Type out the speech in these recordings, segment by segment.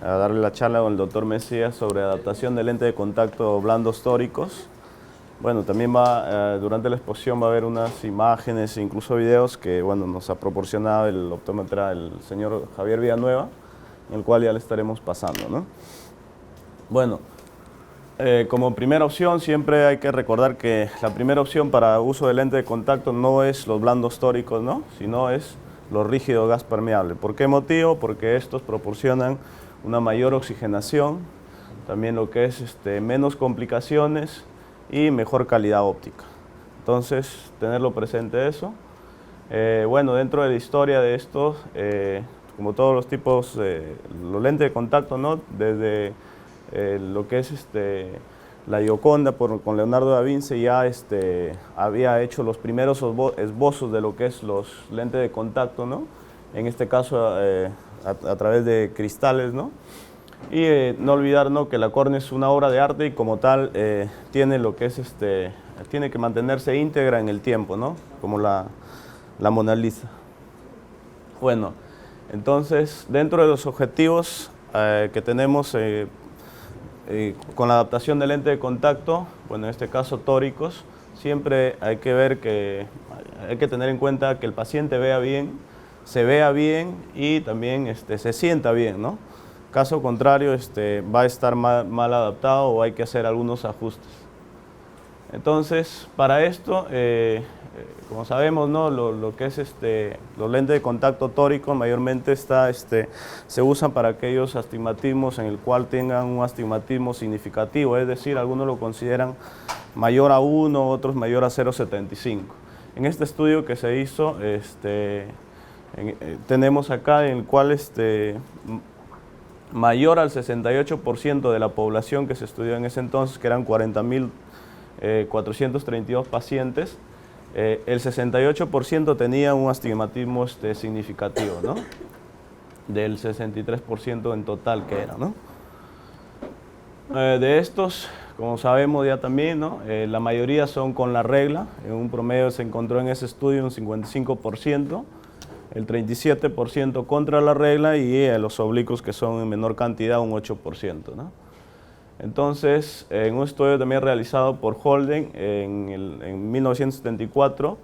a darle la charla con el doctor Mesías sobre adaptación de lente de contacto blandos tóricos. Bueno, también durante la exposición va a haber unas imágenes e incluso videos que nos ha proporcionado el optómetra, el señor Javier Villanueva, en el cual ya le estaremos pasando, ¿no? Bueno, como primera opción siempre hay que recordar que la primera opción para uso de lente de contacto no es los blandos tóricos, ¿no? Sino es los rígidos gas permeable. ¿Por qué motivo? Porque estos proporcionan una mayor oxigenación, también lo que es menos complicaciones y mejor calidad óptica. Entonces, tenerlo presente eso. Bueno, dentro de la historia de estos, como todos los tipos, los lentes de contacto, ¿no? Desde lo que es la Gioconda con Leonardo da Vinci ya había hecho los primeros esbozos de lo que es los lentes de contacto, ¿no? En este caso a través de cristales, ¿no? Y no olvidar, ¿no?, que la córnea es una obra de arte y como tal tiene lo que es tiene que mantenerse íntegra en el tiempo, ¿no? Como la Mona Lisa. Bueno, entonces dentro de los objetivos que tenemos con la adaptación de lente de contacto, bueno, en este caso tóricos, siempre hay que ver hay que tener en cuenta que el paciente vea bien, se vea bien y también se sienta bien, ¿no? Caso contrario, va a estar mal adaptado o hay que hacer algunos ajustes. Entonces, para esto, como sabemos, ¿no?, lo que es los lentes de contacto tóricos mayormente se usan para aquellos astigmatismos en el cual tengan un astigmatismo significativo, es decir, algunos lo consideran mayor a 1, otros mayor a 0,75. En este estudio que se hizo, tenemos acá en el cual mayor al 68% de la población que se estudió en ese entonces, que eran 40.432 pacientes, el 68% tenía un astigmatismo significativo, ¿no? Del 63% en total que era, ¿no? De estos, como sabemos ya también, ¿no?, la mayoría son con la regla. En un promedio se encontró en ese estudio un 55%, el 37% contra la regla y los oblicuos, que son en menor cantidad, un 8%, ¿no? Entonces, en un estudio también realizado por Holden en 1974,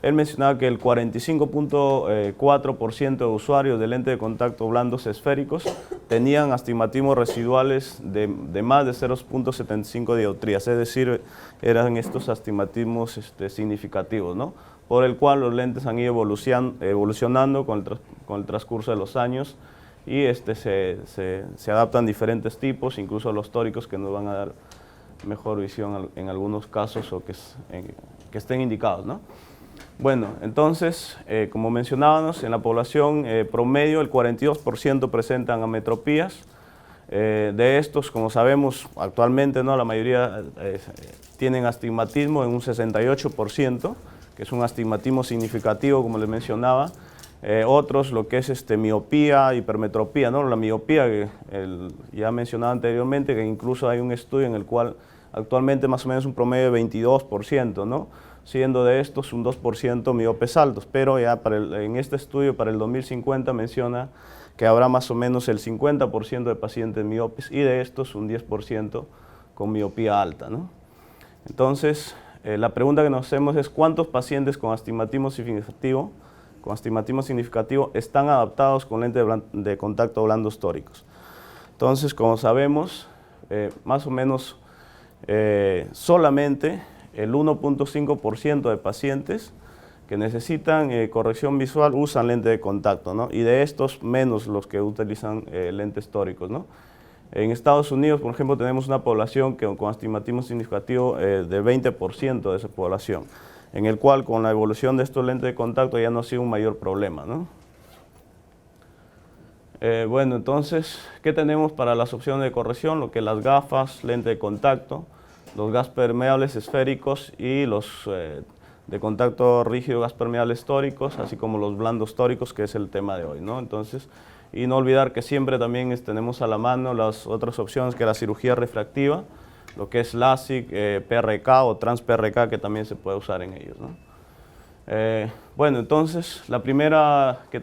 él mencionaba que el 45.4% de usuarios de lente de contacto blandos esféricos tenían astigmatismos residuales de más de 0.75 dioptrías, es decir, eran estos astigmatismos significativos, ¿no?, por el cual los lentes han ido evolucionando con el transcurso de los años y se adaptan diferentes tipos, incluso los tóricos, que nos van a dar mejor visión en algunos casos o que estén indicados, ¿no? Bueno, entonces, como mencionábamos, en la población promedio el 42% presentan ametropías. De estos, como sabemos actualmente, ¿no?, la mayoría tienen astigmatismo en un 68%, que es un astigmatismo significativo, como les mencionaba. Otros, lo que es miopía, hipermetropía, ¿no? La miopía, que ya mencionaba anteriormente, que incluso hay un estudio en el cual actualmente más o menos un promedio de 22%, ¿no?, siendo de estos un 2% miopes altos, pero ya en este estudio para el 2050 menciona que habrá más o menos el 50% de pacientes miopes y de estos un 10% con miopía alta, ¿no? Entonces, la pregunta que nos hacemos es ¿cuántos pacientes con astigmatismo significativo están adaptados con lentes de contacto blandos tóricos? Entonces, como sabemos, más o menos solamente el 1.5% de pacientes que necesitan corrección visual usan lente de contacto, ¿no? Y de estos, menos los que utilizan lentes tóricos, ¿no? En Estados Unidos, por ejemplo, tenemos una población con astigmatismo significativo de 20% de esa población, en el cual con la evolución de estos lentes de contacto ya no ha sido un mayor problema, ¿no? Bueno, entonces, ¿qué tenemos para las opciones de corrección? Lo que las gafas, lente de contacto, los gas permeables esféricos y los de contacto rígido gas permeables tóricos, así como los blandos tóricos, que es el tema de hoy, ¿no? Entonces, y no olvidar que siempre también tenemos a la mano las otras opciones, que la cirugía refractiva, lo que es LASIK, PRK o trans-PRK, que también se puede usar en ellos, ¿no? Bueno, entonces la primera pregunta que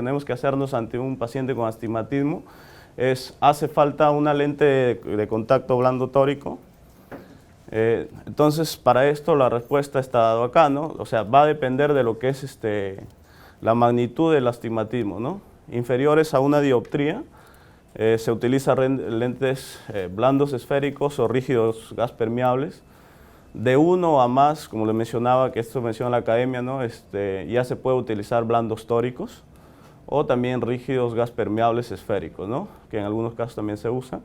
tenemos que hacernos ante un paciente con astigmatismo es: ¿hace falta una lente de contacto blando tórico? Entonces, para esto la respuesta está dada acá, ¿no? O sea, va a depender de lo que es la magnitud del astigmatismo, ¿no? Inferiores a una dioptría, se utilizan lentes blandos esféricos o rígidos gas permeables. De 1 a más, como le mencionaba, que esto menciona la academia, ¿no? Ya se puede utilizar blandos tóricos o también rígidos gas permeables esféricos, ¿no? Que en algunos casos también se usa.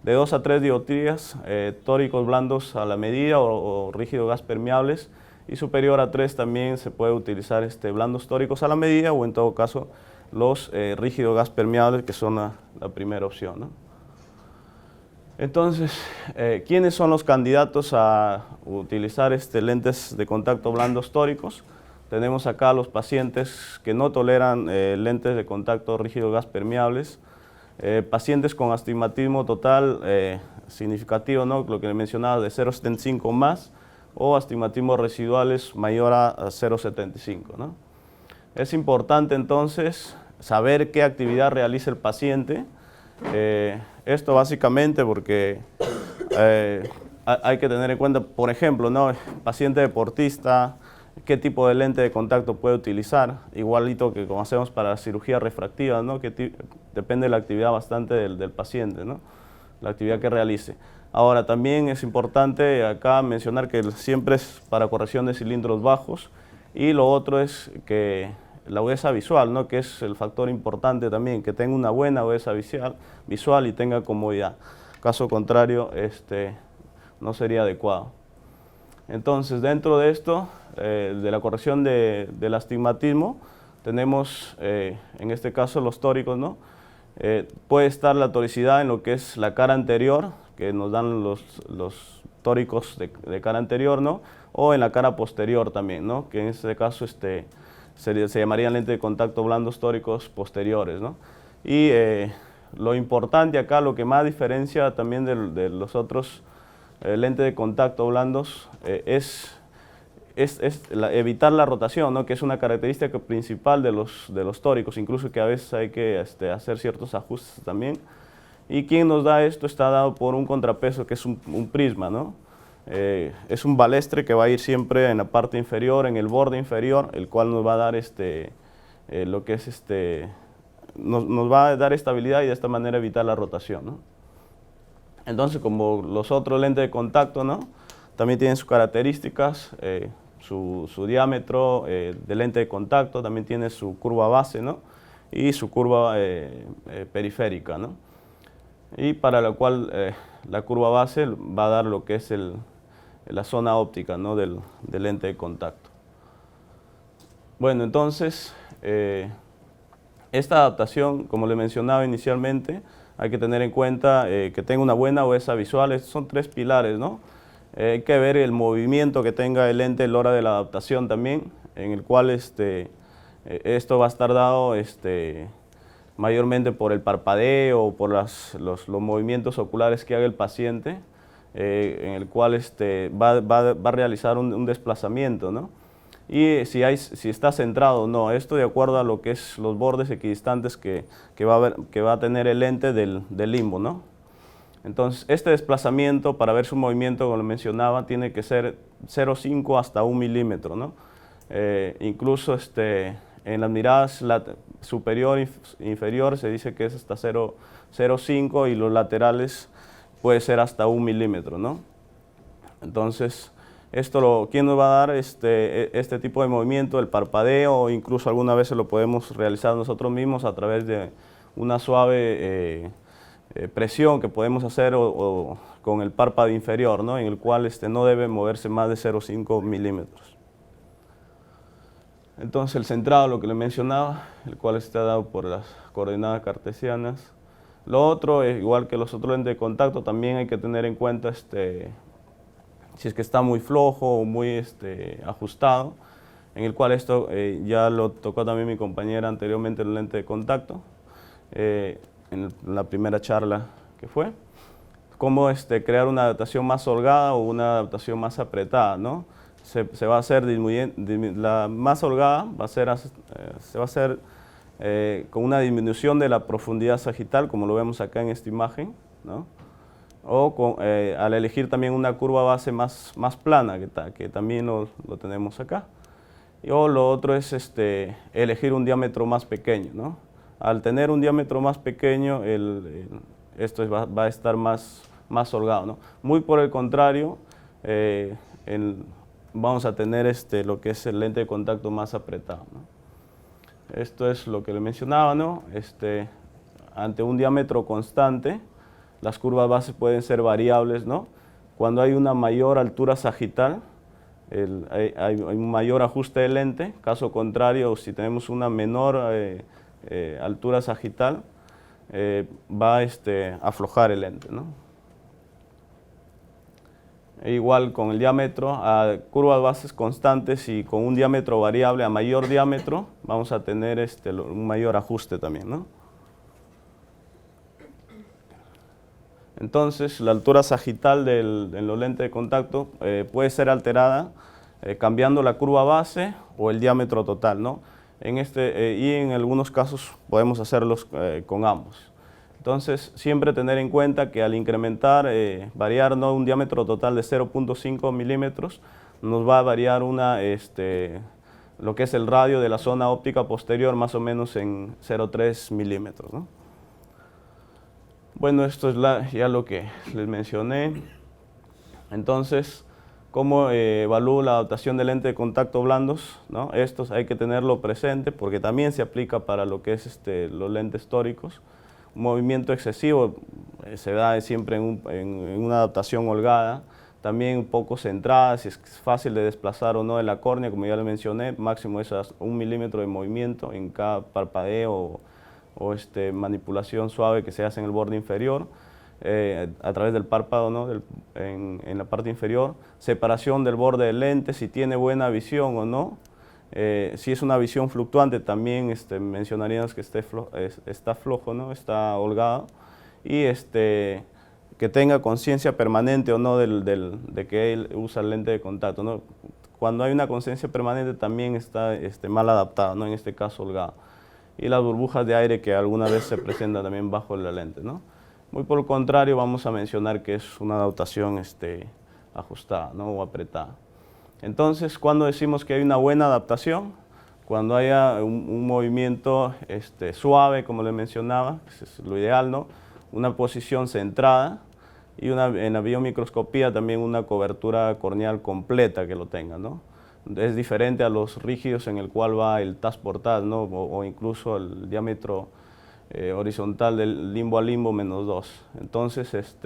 De 2 a 3 dioptrías, tóricos blandos a la medida o rígidos gas permeables, y superior a 3 también se puede utilizar blandos tóricos a la medida, o en todo caso los rígidos gas permeables, que son la primera opción, ¿no? Entonces, ¿quiénes son los candidatos a utilizar lentes de contacto blandos tóricos? Tenemos acá los pacientes que no toleran lentes de contacto rígido gas permeables, pacientes con astigmatismo total significativo, ¿no? Lo que le mencionaba, de 0,75 más, o astigmatismos residuales mayor a 0,75, ¿no? Es importante entonces saber qué actividad realiza el paciente. Esto básicamente porque hay que tener en cuenta, por ejemplo, ¿no? Paciente deportista, qué tipo de lente de contacto puede utilizar, igualito que como hacemos para la cirugía refractiva, ¿no? Que depende de la actividad bastante del paciente, ¿no? La actividad que realice. Ahora, también es importante acá mencionar que siempre es para corrección de cilindros bajos, y lo otro es que la agudeza visual, ¿no? Que es el factor importante también, que tenga una buena agudeza visual y tenga comodidad. Caso contrario, no sería adecuado. Entonces, dentro de esto, de la corrección del astigmatismo, tenemos en este caso los tóricos, ¿no? Puede estar la toricidad en lo que es la cara anterior, que nos dan los tóricos de cara anterior, ¿no? O en la cara posterior también, ¿no? Que en este caso se llamarían lentes de contacto blandos tóricos posteriores, ¿no? Y lo importante acá, lo que más diferencia también de los otros lentes de contacto blandos es evitar la rotación, ¿no? Que es una característica principal de los tóricos, incluso que a veces hay que hacer ciertos ajustes también. Y quien nos da esto está dado por un contrapeso que es un prisma, ¿no? Es un balestre que va a ir siempre en la parte inferior, en el borde inferior, el cual nos va a dar lo que es nos va a dar estabilidad y de esta manera evitar la rotación, ¿no? Entonces, como los otros lentes de contacto, ¿no? También tienen sus características, su diámetro de lente de contacto, también tiene su curva base, ¿no? Y su curva periférica, ¿no? Y para la cual la curva base va a dar lo que es la zona óptica, ¿no? del lente de contacto. Bueno, entonces, esta adaptación, como le mencionaba inicialmente, hay que tener en cuenta que tenga una buena agudeza visual. Estos son 3 pilares, ¿no? Hay que ver el movimiento que tenga el lente a la hora de la adaptación también, en el cual esto va a estar dado mayormente por el parpadeo o por los movimientos oculares que haga el paciente, en el cual va a realizar un desplazamiento, ¿no? Y si está centrado o no, esto de acuerdo a lo que es los bordes equidistantes que va a tener el lente del limbo, ¿no? Entonces, este desplazamiento, para ver su movimiento, como lo mencionaba, tiene que ser 0,5 hasta 1 milímetro, ¿no? Incluso en las miradas superior e inferior se dice que es hasta 0,5, y los laterales puede ser hasta 1 milímetro, ¿no? Entonces, ¿quién nos va a dar este tipo de movimiento? El parpadeo, o incluso alguna vez lo podemos realizar nosotros mismos a través de una suave presión que podemos hacer o con el párpado inferior, ¿no? En el cual no debe moverse más de 0,5 milímetros. Entonces, el centrado, lo que le mencionaba, el cual está dado por las coordenadas cartesianas. Lo otro, igual que los otros lentes de contacto, también hay que tener en cuenta si es que está muy flojo o muy ajustado, en el cual esto ya lo tocó también mi compañera anteriormente, el lente de contacto, en la primera charla que fue, cómo crear una adaptación más holgada o una adaptación más apretada, ¿no? se va a hacer la más holgada va a ser, se va a hacer con una disminución de la profundidad sagital, como lo vemos acá en esta imagen, ¿no? O al elegir también una curva base más plana, que también lo tenemos acá. O lo otro es elegir un diámetro más pequeño, ¿no? Al tener un diámetro más pequeño, esto va a estar más holgado, ¿no? Muy por el contrario, vamos a tener lo que es el lente de contacto más apretado, ¿no? Esto es lo que le mencionaba, ¿no? Ante un diámetro constante, las curvas base pueden ser variables, ¿no? Cuando hay una mayor altura sagital, hay un mayor ajuste de lente. Caso contrario, si tenemos una menor altura sagital, va a aflojar el lente, ¿no? E igual con el diámetro, a curvas bases constantes y con un diámetro variable a mayor diámetro, vamos a tener un mayor ajuste también, ¿no? Entonces, la altura sagital en los lentes de contacto puede ser alterada cambiando la curva base o el diámetro total, ¿no? Y en algunos casos podemos hacerlos con ambos. Entonces, siempre tener en cuenta que al incrementar, variar, ¿no?, un diámetro total de 0.5 milímetros, nos va a variar lo que es el radio de la zona óptica posterior más o menos en 0.3 milímetros, ¿no? Bueno, esto es ya lo que les mencioné. Entonces, ¿cómo evalúo la adaptación de lente de contacto blandos, ¿no? Estos hay que tenerlo presente porque también se aplica para lo que es los lentes tóricos. Un movimiento excesivo se da siempre en una adaptación holgada, también un poco centrada, si es fácil de desplazar o no de la córnea, como ya le mencioné, máximo es 1 milímetro de movimiento en cada parpadeo o manipulación suave que se hace en el borde inferior, a través del párpado, ¿no?, en la parte inferior, separación del borde del lente, si tiene buena visión o no. Si es una visión fluctuante, también mencionaríamos que está flojo, ¿no?, está holgado, y que tenga conciencia permanente o no de que él usa el lente de contacto, ¿no? Cuando hay una conciencia permanente también está mal adaptado, ¿no?, en este caso holgado. Y las burbujas de aire que alguna vez se presentan también bajo la lente, ¿no? Muy por el contrario, vamos a mencionar que es una adaptación ajustada, ¿no?, o apretada. Entonces, ¿cuándo decimos que hay una buena adaptación? Cuando haya un movimiento suave, como le mencionaba, que es lo ideal, ¿no?, una posición centrada y en la biomicroscopía también una cobertura corneal completa que lo tenga, ¿no? Es diferente a los rígidos en el cual va el TAS por TAS, ¿no?, o incluso el diámetro horizontal del limbo a limbo menos 2. Entonces,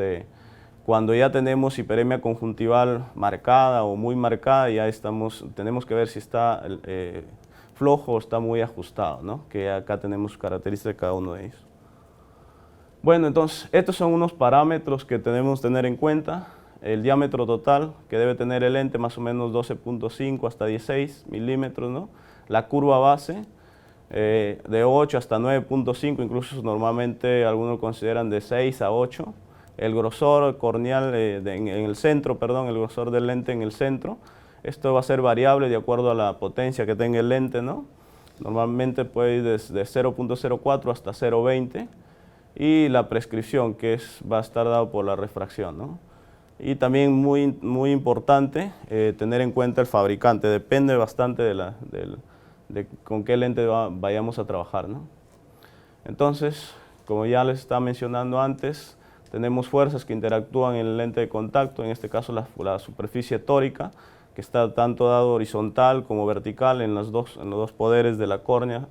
cuando ya tenemos hiperemia conjuntival marcada o muy marcada, ya tenemos que ver si está flojo o está muy ajustado, ¿no?, que acá tenemos características de cada uno de ellos. Bueno, entonces, estos son unos parámetros que tenemos que tener en cuenta. El diámetro total que debe tener el lente, más o menos 12.5 hasta 16 milímetros, ¿no? La curva base, de 8 hasta 9.5, incluso normalmente algunos consideran de 6 a 8. El grosor corneal en el centro, perdón, el grosor del lente en el centro. Esto va a ser variable de acuerdo a la potencia que tenga el lente, ¿no? Normalmente puede ir desde 0.04 hasta 0.20. Y la prescripción, que va a estar dado por la refracción, ¿no? Y también muy importante tener en cuenta el fabricante. Depende bastante de con qué lente vayamos a trabajar, ¿no? Entonces, como ya les estaba mencionando antes, tenemos fuerzas que interactúan en el lente de contacto, en este caso la superficie tórica, que está tanto dado horizontal como vertical en los dos poderes de la córnea.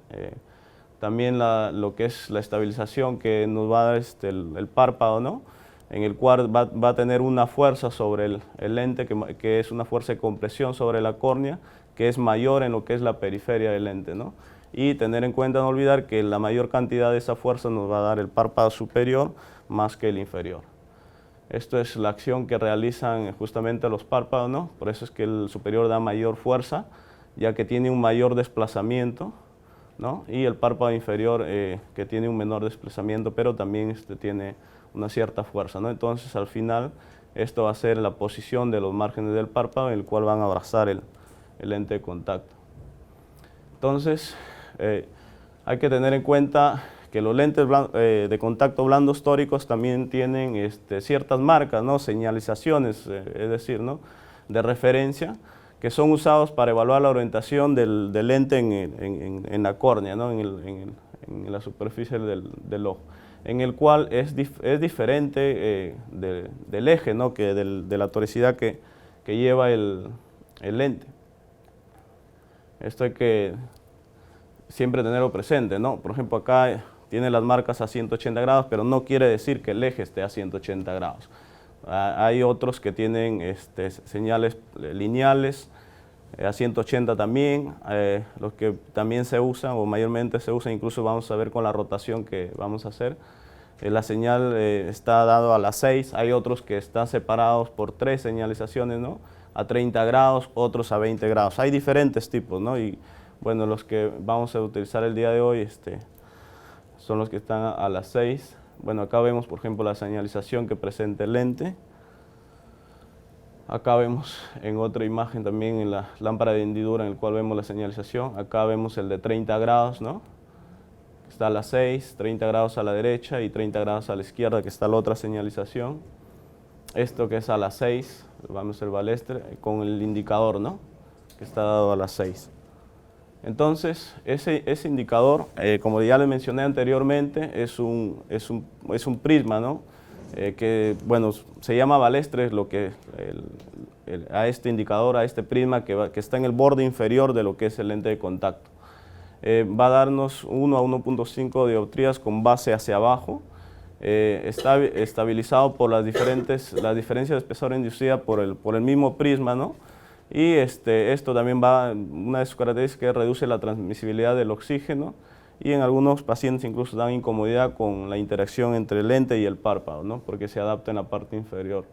También lo que es la estabilización que nos va a dar el párpado, ¿no?, en el cual va a tener una fuerza sobre el lente, que es una fuerza de compresión sobre la córnea, que es mayor en lo que es la periferia del lente, ¿no? Y tener en cuenta, no olvidar, que la mayor cantidad de esa fuerza nos va a dar el párpado superior más que el inferior. Esto es la acción que realizan justamente los párpados, ¿no? Por eso es que el superior da mayor fuerza, ya que tiene un mayor desplazamiento, ¿no? Y el párpado inferior que tiene un menor desplazamiento, pero también tiene una cierta fuerza, ¿no? Entonces, al final, Esto va a ser la posición de los márgenes del párpado en el cual van a abrazar el lente de contacto. Entonces, hay que tener en cuenta que los lentes de contacto blandos tóricos también tienen ciertas marcas, ¿no? Señalizaciones, es decir, ¿no? De referencia, que son usados para evaluar la orientación del lente en la córnea, ¿no? en la superficie del ojo, en el cual es diferente del eje, ¿no? De la toricidad que lleva el lente. Esto hay que siempre tenerlo presente, ¿no? Por ejemplo, acá tiene las marcas a 180 grados, pero no quiere decir que el eje esté a 180 grados. Hay otros que tienen señales lineales, a 180 también, los que también se usan o mayormente se usan, incluso vamos a ver con la rotación que vamos a hacer. La señal está dado a las 6, hay otros que están separados por 3 señalizaciones, ¿no? A 30 grados, otros a 20 grados. Hay diferentes tipos, ¿no? Y bueno, los que vamos a utilizar el día de hoy son los que están a las 6. Bueno, acá vemos, por ejemplo, la señalización que presenta el lente. Acá vemos en otra imagen también en la lámpara de hendidura en el cual vemos la señalización. Acá vemos el de 30 grados, ¿no? Está a las 6, 30 grados a la derecha y 30 grados a la izquierda, que está la otra señalización. Esto que es a las 6, vamos el balestre, con el indicador, ¿no? Que está dado a las 6. Entonces, ese indicador, como ya le mencioné anteriormente, es un prisma, ¿no? Que, bueno, se llama balestre, lo que a este indicador, a este prisma que está en el borde inferior de lo que es el lente de contacto. Va a darnos 1 a 1.5 dioptrías con base hacia abajo. Está estabilizado por las diferencias de espesor inducida por el mismo prisma, ¿no? Y esto también una de sus características es reduce la transmisibilidad del oxígeno y en algunos pacientes incluso dan incomodidad con la interacción entre el lente y el párpado, ¿no? Porque se adapta en la parte inferior,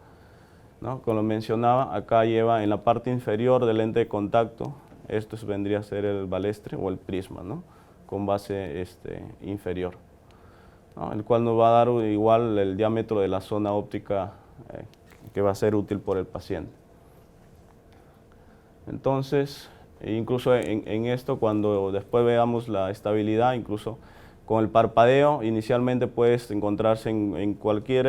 ¿no? Como mencionaba, acá lleva en la parte inferior del lente de contacto, esto vendría a ser el balestre o el prisma, ¿no? Con base inferior, ¿no? El cual nos va a dar igual el diámetro de la zona óptica que va a ser útil por el paciente. Entonces, incluso en esto, cuando después veamos la estabilidad, incluso con el parpadeo, inicialmente puedes encontrarse en cualquier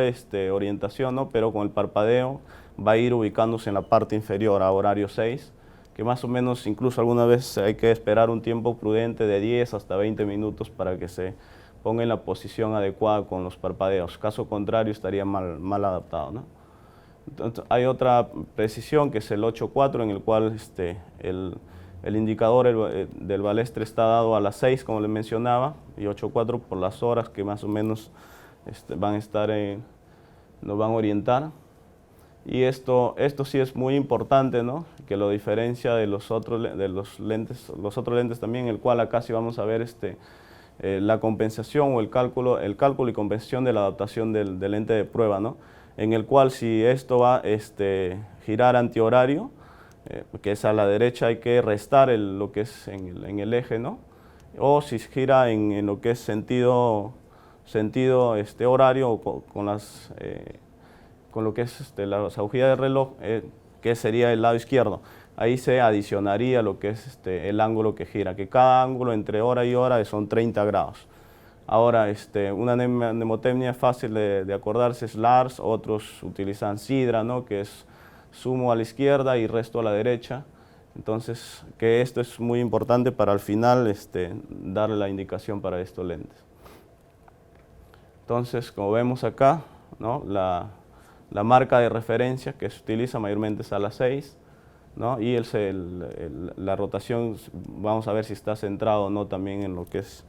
orientación, ¿no? Pero con el parpadeo va a ir ubicándose en la parte inferior a horario 6, que más o menos incluso alguna vez hay que esperar un tiempo prudente de 10 hasta 20 minutos para que se ponga en la posición adecuada con los parpadeos. Caso contrario, estaría mal adaptado, ¿no? Entonces, hay otra precisión que es el 8.4 en el cual el indicador del balestre está dado a las 6 como les mencionaba y 8.4 por las horas que más o menos van a estar nos van a orientar. Y esto sí es muy importante, ¿no? Que lo diferencia de los otros lentes también, el cual acá sí vamos a ver la compensación o el cálculo y compensación de la adaptación del lente de prueba, ¿no? En el cual si esto va a girar antihorario, que es a la derecha, hay que restar lo que es en el eje, ¿no? O si gira en lo que es sentido horario con lo que es las agujas de reloj, que sería el lado izquierdo. Ahí se adicionaría lo que es el ángulo que gira, que cada ángulo entre hora y hora son 30 grados. Ahora, una mnemotecnia fácil de acordarse es Lars, otros utilizan Sidra, ¿no? Que es sumo a la izquierda y resto a la derecha. Entonces, que esto es muy importante para al final darle la indicación para estos lentes. Entonces, como vemos acá, ¿no? La marca de referencia que se utiliza mayormente es a las 6, ¿no? Y la rotación, vamos a ver si está centrado o no también en lo que es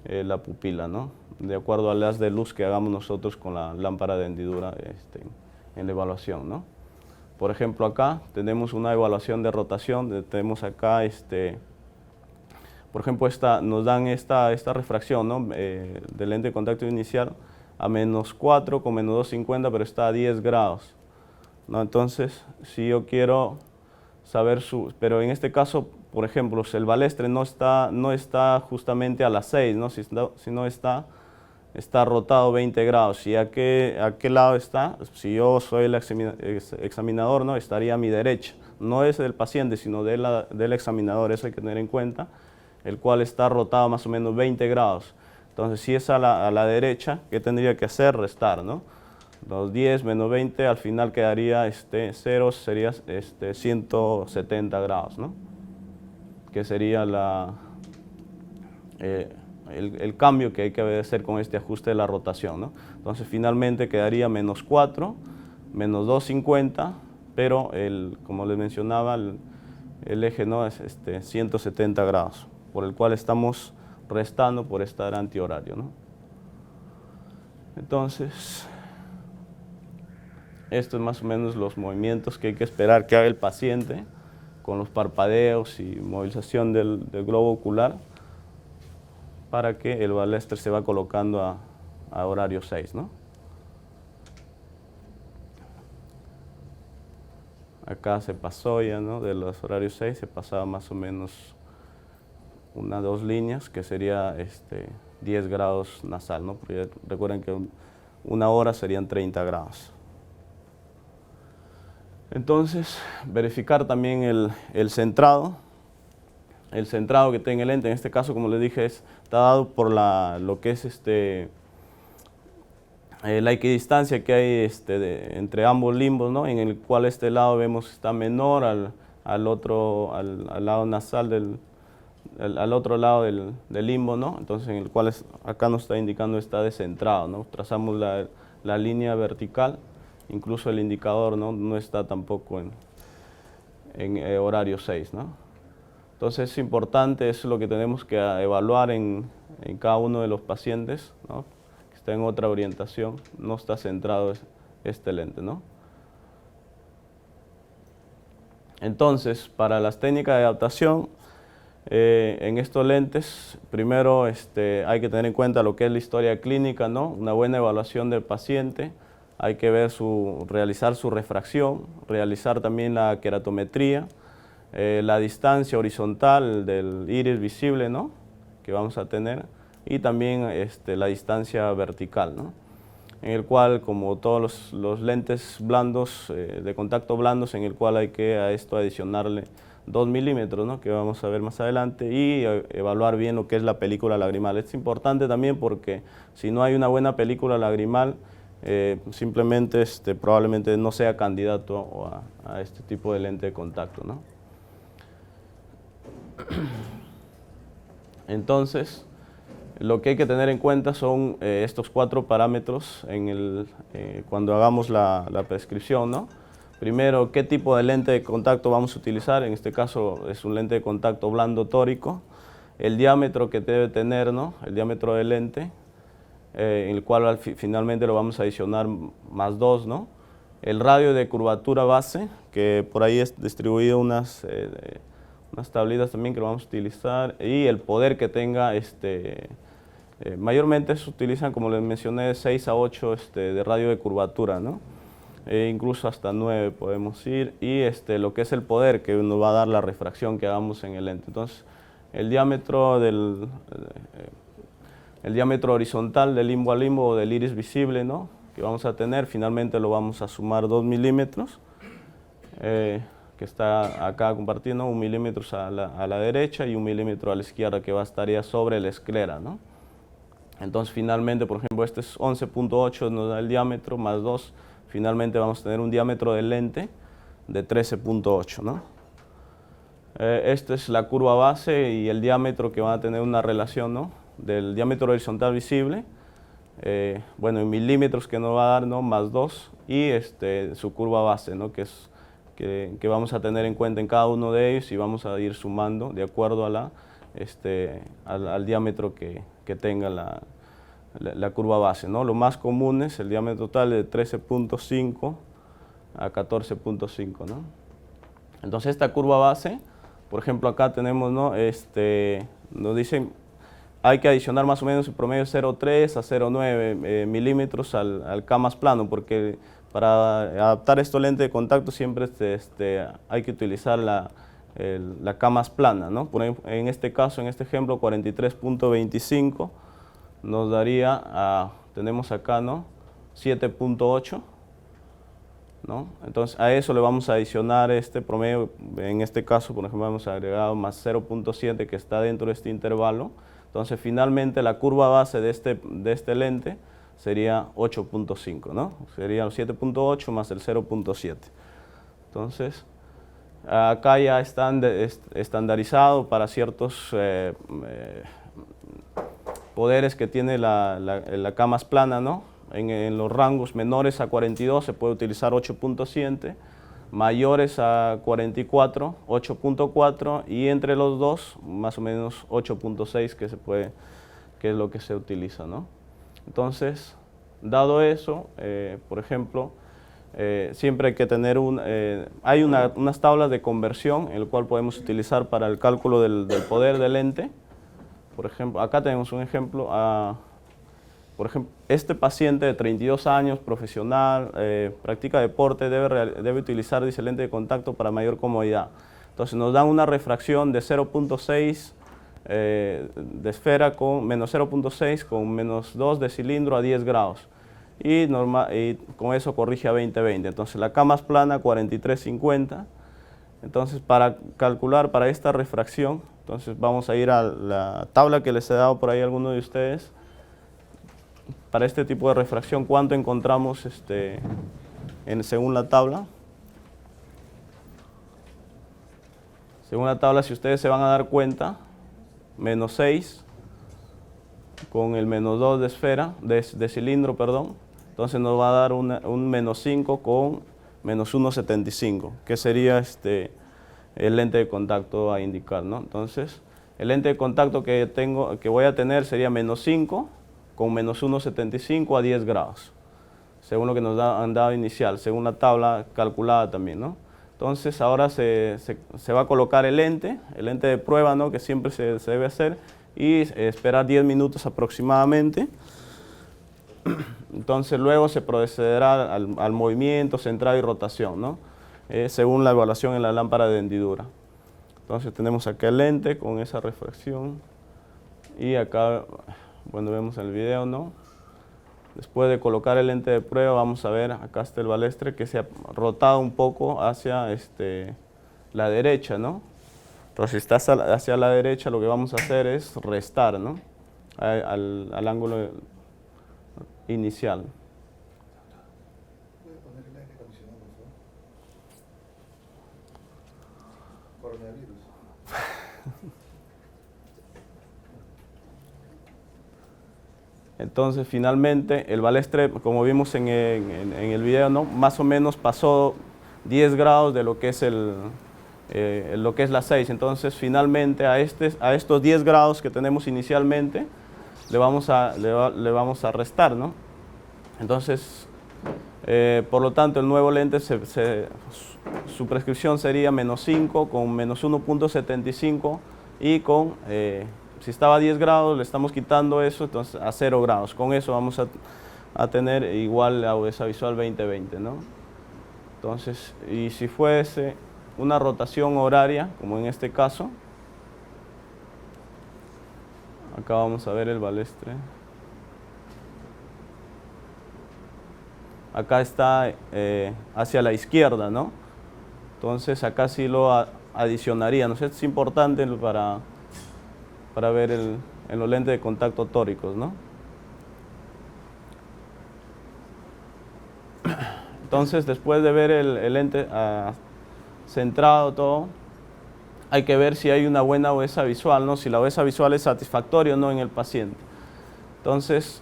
la pupila, ¿no? De acuerdo al haz de luz que hagamos nosotros con la lámpara de hendidura en la evaluación, ¿no? Por ejemplo, acá tenemos una evaluación de rotación, tenemos acá, por ejemplo, nos dan esta refracción, ¿no? Del lente de contacto inicial a -4 con -250, pero está a 10 grados, ¿no? Entonces, si yo quiero saber pero en este caso, por ejemplo, si el balestre no está justamente a las 6, ¿no? Si no está está rotado 20 grados. ¿Y a qué lado está? Si yo soy el examinador, ¿no? Estaría a mi derecha. No es del paciente, sino del examinador, eso hay que tener en cuenta, el cual está rotado más o menos 20 grados. Entonces, si es a la derecha, ¿qué tendría que hacer? Restar, ¿no? Los 10 menos 20, al final quedaría 0, sería 170 grados, ¿no? Que sería el cambio que hay que hacer con este ajuste de la rotación, ¿no? Entonces finalmente quedaría menos 4, menos 250, pero como les mencionaba, el eje, ¿no? Es 170 grados, por el cual estamos restando por estar antihorario, ¿no? Entonces, estos son más o menos los movimientos que hay que esperar que haga el paciente con los parpadeos y movilización del globo ocular, para que el balestre se va colocando a horario 6, ¿no? Acá se pasó ya, ¿no? De los horarios 6 se pasaba más o menos 2 líneas, que sería 10 grados nasal, ¿no? Porque recuerden que una hora serían 30 grados. Entonces, verificar también el centrado. El centrado que tenga el lente, en este caso, como les dije, está dado por lo que es la equidistancia que hay entre ambos limbos, ¿no? En el cual este lado vemos que está menor al lado nasal al otro lado del limbo, ¿no? Entonces, en el cual acá nos está indicando está descentrado, ¿no? Trazamos la línea vertical, incluso el indicador, ¿no? No está tampoco en horario 6, ¿no? Entonces es importante, eso es lo que tenemos que evaluar en cada uno de los pacientes, ¿no? Que está en otra orientación, no está centrado este lente, ¿no? Entonces, para las técnicas de adaptación, en estos lentes, primero hay que tener en cuenta lo que es la historia clínica, ¿no? Una buena evaluación del paciente, hay que ver realizar su refracción, realizar también la queratometría, la distancia horizontal del iris visible, ¿no? Que vamos a tener, y también la distancia vertical, ¿no? En el cual, como todos los lentes blandos, de contacto blandos, en el cual hay que a esto adicionarle 2 milímetros, ¿no? Que vamos a ver más adelante, y evaluar bien lo que es la película lagrimal. Es importante también porque si no hay una buena película lagrimal, simplemente probablemente no sea candidato a este tipo de lente de contacto, ¿no? Entonces, lo que hay que tener en cuenta son estos 4 parámetros cuando hagamos la prescripción, ¿no? Primero, ¿qué tipo de lente de contacto vamos a utilizar? En este caso es un lente de contacto blando tórico. El diámetro que debe tener, ¿no? El diámetro del lente, en el cual finalmente lo vamos a adicionar más 2, ¿no? El radio de curvatura base, que por ahí es distribuido unas tablitas también que lo vamos a utilizar, y el poder que tenga, mayormente se utilizan, como les mencioné, de 6 a 8 de radio de curvatura, ¿no? Incluso hasta 9 podemos ir, y lo que es el poder que nos va a dar la refracción que hagamos en el lente. Entonces, el diámetro horizontal del limbo a limbo o del iris visible, ¿no? Que vamos a tener, finalmente lo vamos a sumar 2 milímetros, que está acá compartiendo, 1 milímetro a la derecha y 1 milímetro a la izquierda, que estaría sobre la esclera, ¿no? Entonces finalmente, por ejemplo, este es 11.8, nos da el diámetro, más 2, finalmente vamos a tener un diámetro del lente de 13.8, ¿no? Esta es la curva base y el diámetro, que van a tener una relación, ¿no? Del diámetro horizontal visible, bueno, en milímetros que nos va a dar, ¿no? Más 2, y su curva base, ¿no? Que vamos a tener en cuenta en cada uno de ellos, y vamos a ir sumando de acuerdo al diámetro que tenga la curva base, ¿no? Lo más común es el diámetro total de 13.5 a 14.5, ¿no? Entonces esta curva base, por ejemplo acá tenemos, ¿no? Nos dicen hay que adicionar más o menos en promedio 0.3 a 0.9 milímetros al K más plano, porque para adaptar estos lentes de contacto siempre hay que utilizar la K más plana, ¿no? En este caso, en este ejemplo, 43.25 nos daría, tenemos acá, ¿no? 7.8, ¿no? Entonces a eso le vamos a adicionar este promedio, en este caso por ejemplo hemos agregado más 0.7 que está dentro de este intervalo. Entonces finalmente la curva base de este lente sería 8.5, ¿no? Sería el 7.8 más el 0.7. Entonces acá ya está estandarizado para ciertos poderes que tiene la cámara plana, ¿no? En los rangos menores a 42 se puede utilizar 8.7, mayores a 44, 8.4 y entre los dos más o menos 8.6 que es lo que se utiliza, ¿no? Entonces, dado eso, por ejemplo, siempre hay que tener hay unas tablas de conversión en el cual podemos utilizar para el cálculo del poder del lente. Por ejemplo, acá tenemos un ejemplo. Por ejemplo, este paciente de 32 años, profesional, practica deporte, debe utilizar, dice, lente de contacto para mayor comodidad. Entonces nos dan una refracción de 0.6 de esfera con menos 0.6 con menos 2 de cilindro a 10 grados. Y con eso corrige a 20-20. Entonces la cámara plana 43-50. Entonces para calcular para esta refracción, entonces vamos a ir a la tabla que les he dado por ahí a alguno de ustedes. Para este tipo de refracción, ¿cuánto encontramos según la tabla? Según la tabla, si ustedes se van a dar cuenta, menos 6 con el menos 2 de esfera, de cilindro, perdón. Entonces nos va a dar un menos 5 con menos 1,75, que sería el lente de contacto a indicar, ¿no? Entonces, el lente de contacto que voy a tener sería menos 5 con menos 1,75 a 10 grados, según lo que nos han dado inicial, según la tabla calculada también, ¿no? Entonces ahora se va a colocar el lente de prueba, ¿no? Que siempre se debe hacer, y esperar 10 minutos aproximadamente. Entonces luego se procederá al movimiento, centrado y rotación, ¿no? Según la evaluación en la lámpara de hendidura. Entonces tenemos acá el lente con esa refracción y acá, bueno, vemos el video, ¿no? Después de colocar el lente de prueba, vamos a ver, acá está el balestre que se ha rotado un poco hacia la derecha, ¿no? Entonces si está hacia la derecha, lo que vamos a hacer es restar, ¿no? Al ángulo inicial. ¿Puede poner el aire acondicionado, por favor? Coronavirus. Entonces finalmente el balestre, como vimos en el video, ¿no? Más o menos pasó 10 grados de lo que es la 6. Entonces finalmente a estos 10 grados que tenemos inicialmente le vamos a restar, ¿no? Entonces, por lo tanto, el nuevo lente, su prescripción sería menos 5 con menos 1.75 y con, si estaba a 10 grados, le estamos quitando eso, entonces a 0 grados. Con eso vamos a tener igual la agudeza visual 20-20, ¿no? Entonces, y si fuese una rotación horaria, como en este caso, acá vamos a ver el balestre. Acá está hacia la izquierda, ¿no? Entonces acá sí lo adicionaría, ¿no? Es importante para ver en los lentes de contacto tóricos, ¿no? Entonces después de ver el lente centrado todo, hay que ver si hay una buena agudeza visual, ¿no? Si la agudeza visual es satisfactoria o no en el paciente. Entonces,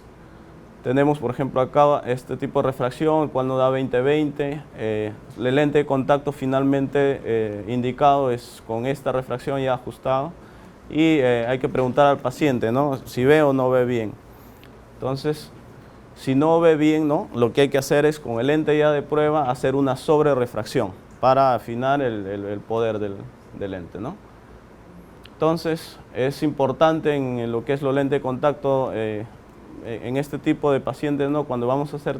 tenemos, por ejemplo, acá este tipo de refracción, el cual nos da 20-20. El lente de contacto finalmente indicado es con esta refracción ya ajustado. Y hay que preguntar al paciente, ¿no? Si ve o no ve bien. Entonces, si no ve bien, ¿no? Lo que hay que hacer es, con el lente ya de prueba, hacer una sobre refracción para afinar el poder del lente, ¿no? Entonces, es importante en lo que es los lentes de contacto, en este tipo de pacientes, ¿no? Cuando vamos a hacer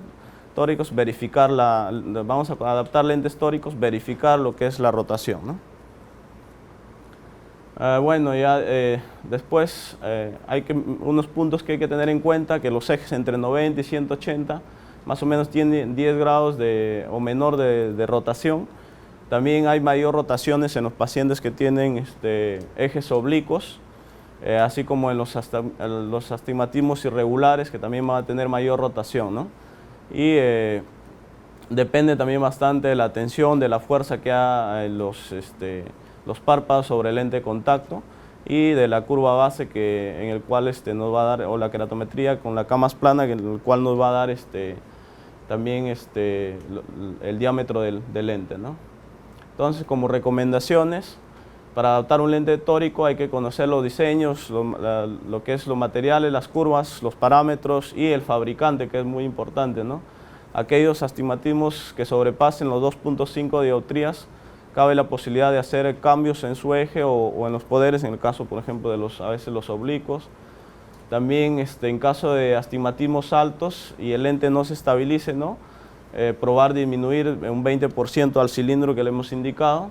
tóricos, vamos a adaptar lentes tóricos, verificar lo que es la rotación, ¿no? Bueno, ya después hay unos puntos que hay que tener en cuenta, que los ejes entre 90 y 180 más o menos tienen 10 grados o menor de rotación. También hay mayor rotaciones en los pacientes que tienen ejes oblicuos, así como en los astigmatismos irregulares, que también van a tener mayor rotación, ¿no? Y depende también bastante de la tensión, de la fuerza que haga los párpados sobre el lente de contacto y de la curva base en el cual nos va a dar, o la queratometría con la camas plana, en el cual nos va a dar también el diámetro del lente, ¿no? Entonces, como recomendaciones, para adaptar un lente tórico hay que conocer los diseños, lo que es los materiales, las curvas, los parámetros y el fabricante, que es muy importante, ¿no? Aquellos astigmatismos que sobrepasen los 2.5 dioptrías, cabe la posibilidad de hacer cambios en su eje o en los poderes, en el caso, por ejemplo, de a veces los oblicuos. También en caso de astigmatismos altos y el lente no se estabilice, ¿no? Probar disminuir un 20% al cilindro que le hemos indicado.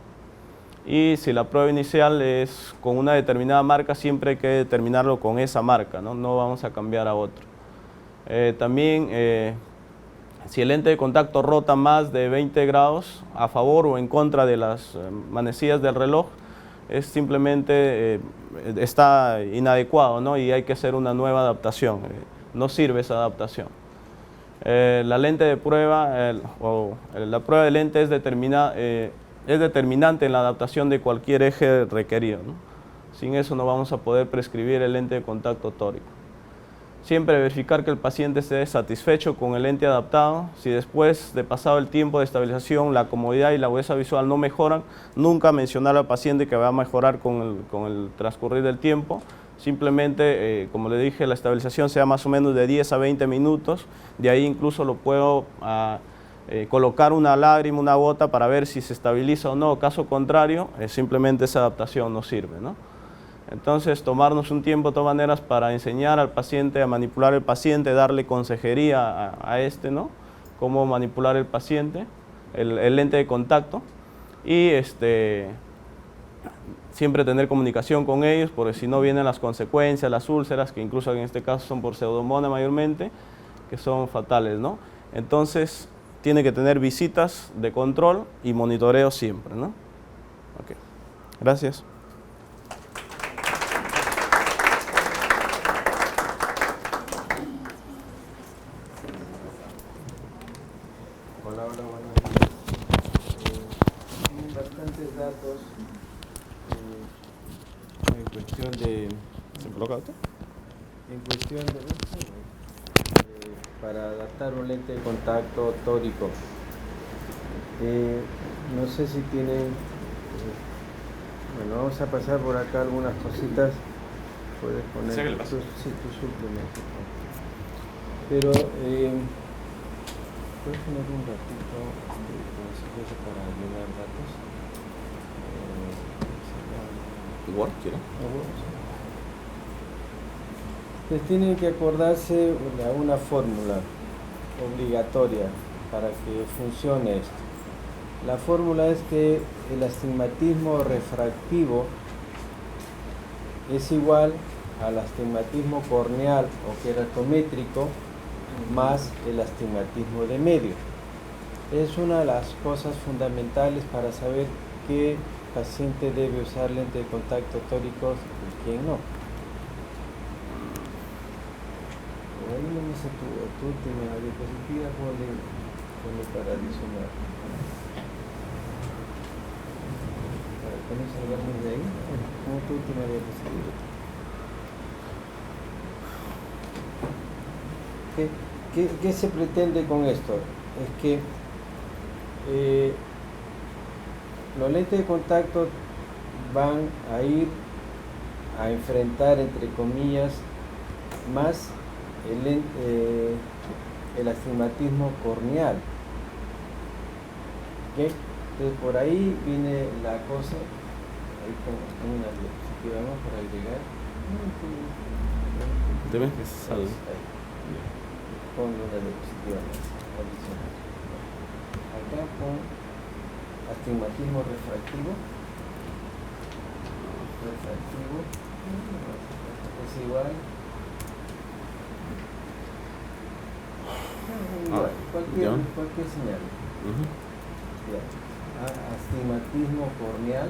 Y si la prueba inicial es con una determinada marca, siempre hay que determinarlo con esa marca, ¿no? No vamos a cambiar a otro. También, si el lente de contacto rota más de 20 grados a favor o en contra de las manecillas del reloj, es simplemente está inadecuado, ¿no? Y hay que hacer una nueva adaptación. No sirve esa adaptación. La lente de prueba la prueba de lente es determinante en la adaptación de cualquier eje requerido, ¿no? Sin eso no vamos a poder prescribir el lente de contacto tórico. Siempre verificar que el paciente esté satisfecho con el lente adaptado. Si después de pasado el tiempo de estabilización la comodidad y la agudeza visual no mejoran, nunca mencionar al paciente que va a mejorar con el transcurrir del tiempo. Simplemente, como le dije, la estabilización sea más o menos de 10 a 20 minutos. De ahí incluso lo puedo colocar una lágrima, una gota para ver si se estabiliza o no. Caso contrario, simplemente esa adaptación no sirve, ¿no? Entonces, tomarnos un tiempo de todas maneras para enseñar al paciente a manipular el paciente, darle consejería ¿no? Cómo manipular el paciente, el lente de contacto y siempre tener comunicación con ellos, porque si no vienen las consecuencias, las úlceras, que incluso en este caso son por pseudomonas mayormente, que son fatales, ¿no? Entonces, tiene que tener visitas de control y monitoreo siempre, ¿no? Ok. Gracias. Hola, buenos días. Tienen bastantes datos en cuestión de... ¿Se coloca esto? En cuestión de... para adaptar un lente de contacto tórico. No sé si tienen... bueno, vamos a pasar por acá algunas cositas. Puedes poner... ¿Sí, qué le pasa? Sí, tu suplemento. Pero... ¿puedes poner un ratito para llenar datos? Igual, ¿quiere? Pues tienen que acordarse de una fórmula obligatoria para que funcione esto. La fórmula es que el astigmatismo refractivo es igual al astigmatismo corneal o queratométrico más el astigmatismo de medio. Es una de las cosas fundamentales para saber qué paciente debe usar lente de contacto tóricos y quién no. Ahí no me sé tu última diapositiva, ponle para adicionar. Para que no salgamos de ahí, como tu última diapositiva. ¿Qué se pretende con esto? Es que los lentes de contacto van a ir a enfrentar, entre comillas, más el astigmatismo corneal. ¿Okay? Entonces por ahí viene la cosa. Ahí con una diapositiva más para agregar. ¿Debe? Salud. Pongo una diapositiva más adicional. Acá con astigmatismo refractivo. refractivo es igual. Igual, cualquier señal. Ya. Astigmatismo corneal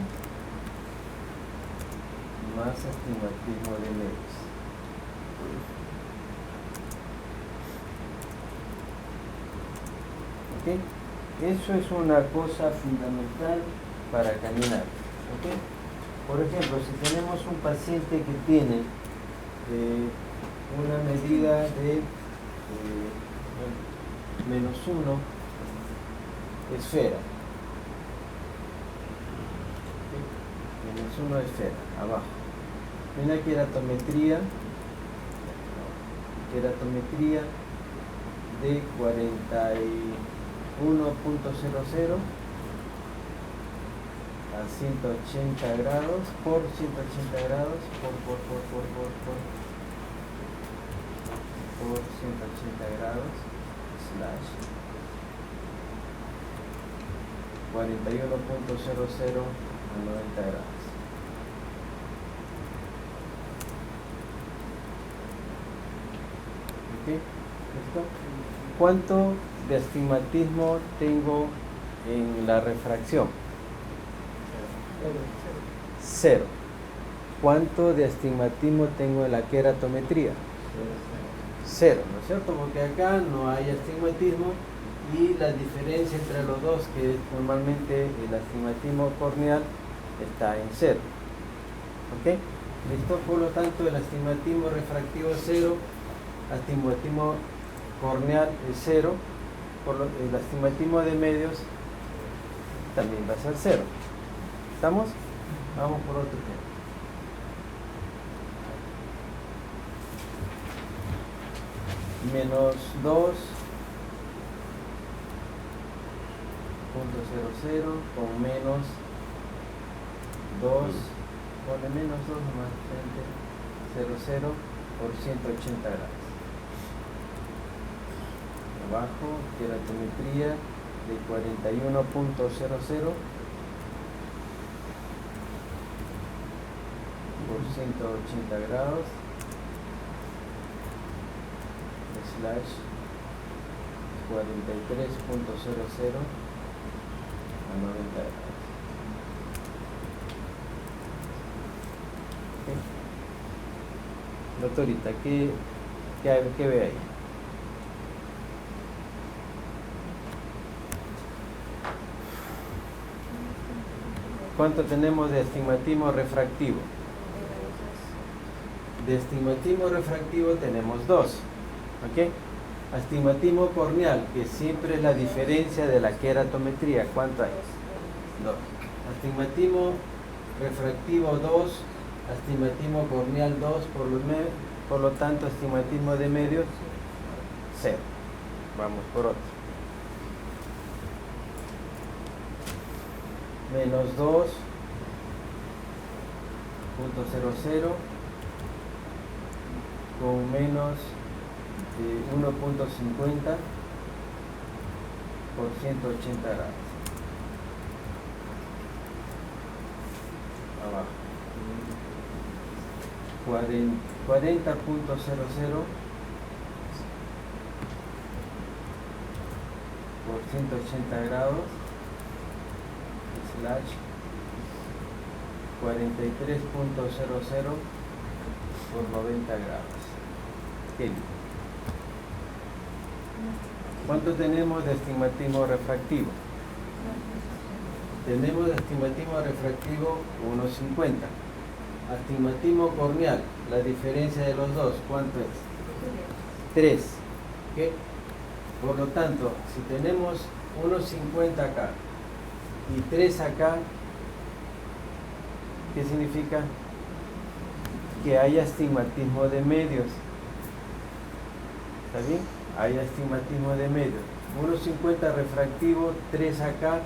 más astigmatismo de medios. ¿Ok? Eso es una cosa fundamental para caminar. ¿Ok? Por ejemplo, si tenemos un paciente que tiene una medida de -1 esfera. -1 esfera, abajo. Una queratometría de 41.00 a 180 grados por 180 grados por 180 grados slash 41.00 a 90 grados. ¿Ok? ¿Listo? ¿Cuánto de astigmatismo tengo en la refracción? 0. ¿Cuánto de astigmatismo tengo en la queratometría? 0, ¿no es cierto? Porque acá no hay astigmatismo y la diferencia entre los dos, que es normalmente el astigmatismo corneal, está en 0. ¿Ok? ¿Listo? Por lo tanto, el astigmatismo refractivo es 0, astigmatismo corneal es 0, el astigmatismo de medios también va a ser 0. ¿Estamos? Vamos por otro ejemplo. -2.00 con -2, pone -2 más frente, 00 por 180 grados. Abajo, queratometría de 41.00 por 180 grados slash 43.00 a 90 grados. ¿Okay? Doctorita, ¿qué ve ahí? ¿Cuánto tenemos de astigmatismo refractivo? De astigmatismo refractivo tenemos 2. ¿Ok? Astigmatismo corneal, que siempre es la diferencia de la queratometría. ¿Cuánto hay? 2. Astigmatismo refractivo 2, astigmatismo corneal 2, por lo tanto astigmatismo de medios 0. Vamos por otro. -2.00 con -1.50 por 180 grados. Abajo. 40.00 por 180 grados slash 43.00 por 90 grados. ¿Qué? ¿Cuánto tenemos de astigmatismo refractivo? Tenemos de astigmatismo refractivo 1.50. Astigmatismo corneal, la diferencia de los dos, ¿cuánto es? 3. ¿Okay? Por lo tanto, si tenemos 1.50 acá y 3 acá, ¿qué significa? Que hay astigmatismo de medios. ¿Está bien? Hay astigmatismo de medios. 1.50 refractivo, 3 acá,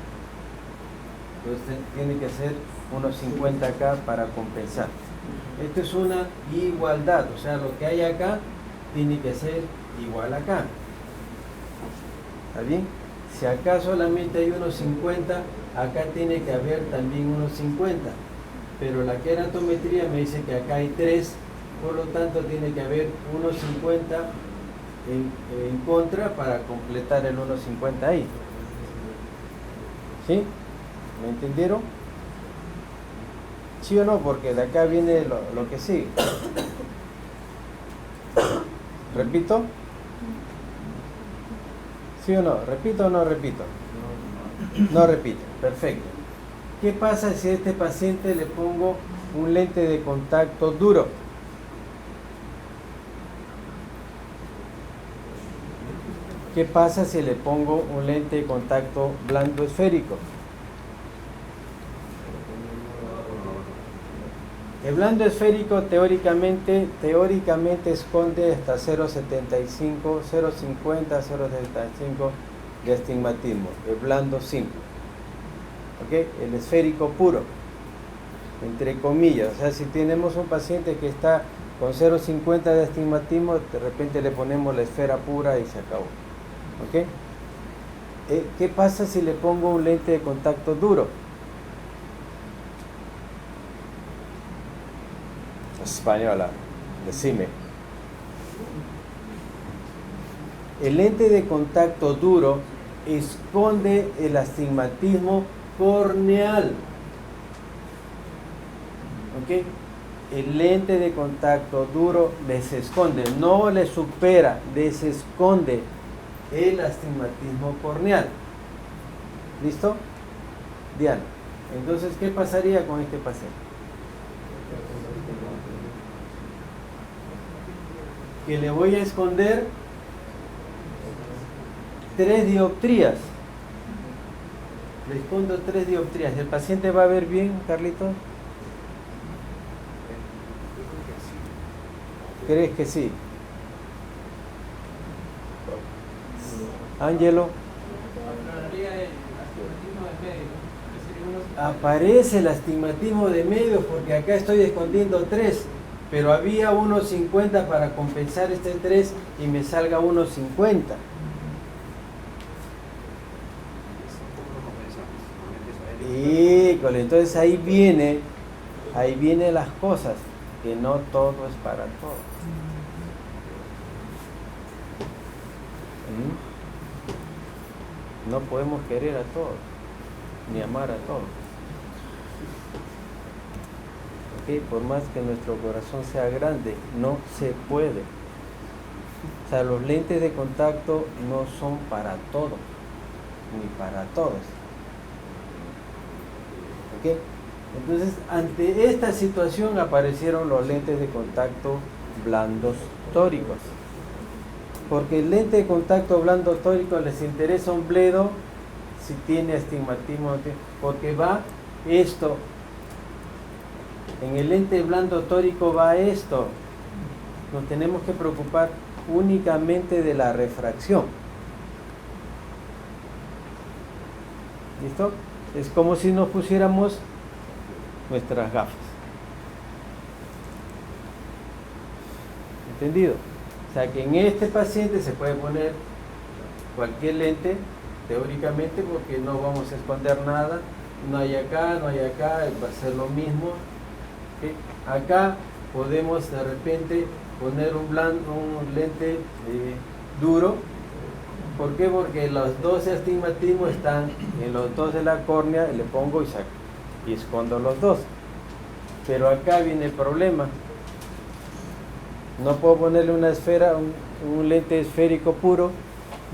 entonces tiene que ser 1.50 acá para compensar. Esto es una igualdad, o sea, lo que hay acá tiene que ser igual acá. ¿Está bien? Si acá solamente hay 1.50, acá tiene que haber también 1.50. pero la queratometría me dice que acá hay 3, por lo tanto tiene que haber 1,50 en contra para completar el 1,50 ahí. ¿Sí? ¿Me entendieron? ¿Sí o no? Porque de acá viene lo que sigue. ¿Repito? ¿Sí o no? ¿Repito o no repito? No repito. Perfecto. ¿Qué pasa si a este paciente le pongo un lente de contacto duro? ¿Qué pasa si le pongo un lente de contacto blando esférico? El blando esférico teóricamente esconde hasta 0,75, 0,50, 0,75 de astigmatismo. El blando simple. ¿Ok? El esférico puro, entre comillas. O sea, si tenemos un paciente que está con 0,50 de astigmatismo, de repente le ponemos la esfera pura y se acabó. ¿Ok? ¿Qué pasa si le pongo un lente de contacto duro? Española, decime. El lente de contacto duro esconde el astigmatismo corneal. ¿Ok? El lente de contacto duro les esconde, no les supera, les esconde el astigmatismo corneal. ¿Listo? Diana. Entonces, ¿qué pasaría con este paciente? Que le voy a esconder 3 dioptrías. Le escondo 3 dioptrías. ¿El paciente va a ver bien, Carlitos? ¿Crees que sí? Ángelo. Aparece el astigmatismo de medio porque acá estoy escondiendo 3, pero había 1,50 para compensar este 3 y me salga 1,50. Híjole, entonces ahí viene las cosas, que no todo es para todos. No podemos querer a todos, ni amar a todos. ¿Okay? Por más que nuestro corazón sea grande, no se puede. O sea, los lentes de contacto no son para todos, ni para todos. ¿Okay? Entonces, ante esta situación aparecieron los lentes de contacto blandos tóricos. Porque el lente de contacto blando tórico les interesa un bledo si tiene astigmatismo, porque va esto. En el lente blando tórico va esto. Nos tenemos que preocupar únicamente de la refracción. ¿Listo? Es como si nos pusiéramos nuestras gafas. ¿Entendido? O sea que en este paciente se puede poner cualquier lente, teóricamente, porque no vamos a esconder nada. No hay acá, va a ser lo mismo. ¿Okay? Acá podemos de repente poner un lente duro. ¿Por qué? Porque los 12 astigmatismos están en los dos de la córnea, y le pongo y escondo los dos. Pero acá viene el problema. No puedo ponerle una esfera, un lente esférico puro,